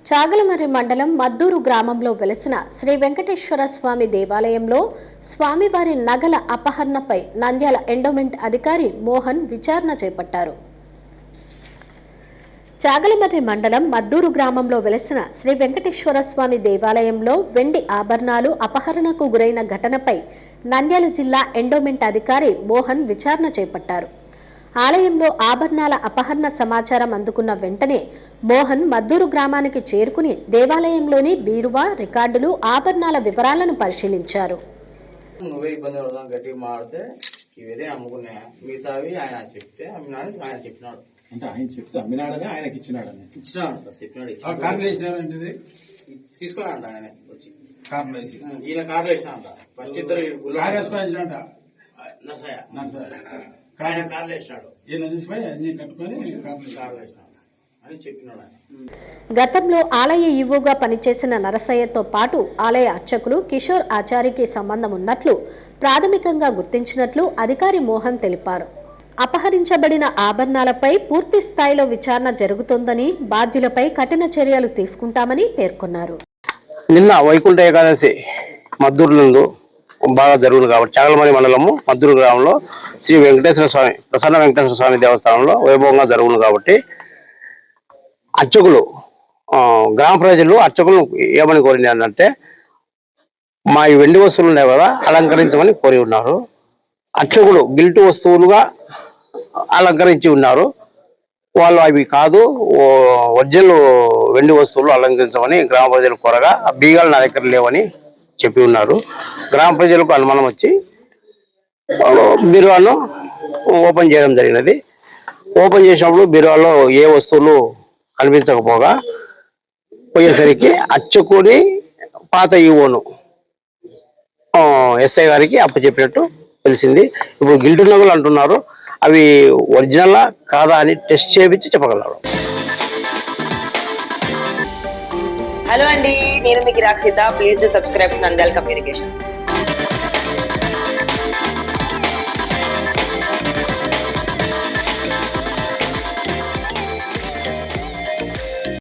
చాగలమర్రి మండలం మద్దూరు గ్రామంలో వెలసిన శ్రీ వెంకటేశ్వర స్వామి దేవాలయంలో స్వామివారి నగల అపహరణపై నంద్యాల ఎండోమెంట్ అధికారి మోహన్ విచారణ చేపట్టారు. చాగలమర్రి మండలం మద్దూరు గ్రామంలో వెలసిన శ్రీ వెంకటేశ్వర స్వామి దేవాలయంలో వెండి ఆభరణాలు అపహరణకు గురైన ఘటనపై నంద్యాల జిల్లా ఎండోమెంట్ అధికారి మోహన్ విచారణ చేపట్టారు. ఆలయంలో ఆభరణాల అపహరణ సమాచారం అందుకున్న వెంటనే మోహన్ మద్దూరు గ్రామానికి చేరుకుని దేవాలయంలోని బీరువా, రికార్డులు, ఆభరణాల వివరాలను పరిశీలించారు. గతంలో ఆలయ ఈవోగా పనిచేసిన నరసయ్యతో పాటు ఆలయ అర్చకులు కిషోర్ ఆచారికి సంబంధం ఉన్నట్లు ప్రాథమికంగా గుర్తించినట్లు అధికారి మోహన్ తెలిపారు. అపహరించబడిన ఆభరణాలపై పూర్తి స్థాయిలో విచారణ జరుగుతోందని, బాధ్యులపై కఠిన చర్యలు తీసుకుంటామని పేర్కొన్నారు. నిన్న వైకుంఠ ఏకాదశి మద్దూరులందు బాగా జరుగుతుంది కాబట్టి చాగలమర్రి మండలము మద్దూరు గ్రామంలో శ్రీ వెంకటేశ్వర స్వామి ప్రసన్న వెంకటేశ్వర స్వామి దేవస్థానంలో వైభవంగా జరుగుతుంది కాబట్టి అర్చకులు గ్రామ ప్రజలు అర్చకులు ఏమని కోరింది అంటే మా ఈ వెండి వస్తువులు ఉన్నాయి కదా అలంకరించమని కోరి ఉన్నారు. అర్చకులు గిల్టు వస్తువులుగా అలంకరించి ఉన్నారు. వాళ్ళు అవి కాదు ఒరిజినల్ వెండి వస్తువులు అలంకరించమని గ్రామ ప్రజలు కోరగా బీగాలు నా దగ్గర లేవని చెప్పి ఉన్నారు. గ్రామ ప్రజలకు అనుమానం వచ్చి బీరువాను ఓపెన్ చేయడం జరిగినది. ఓపెన్ చేసినప్పుడు బీరువాలో ఏ వస్తువులు కనిపించకపోగా పోయేసరికి అర్చకుడి పాత ఈవోను ఎస్ఐ గారికి అప్పచెప్పినట్టు తెలిసింది. ఇప్పుడు గిల్టు నగలు అంటున్నారు, అవి ఒరిజినలా కాదా అని టెస్ట్ చేయించి చెప్పగలరు. హలో అండి, నేను మీకు Rakshitha. Please do subscribe to Nandyal communications.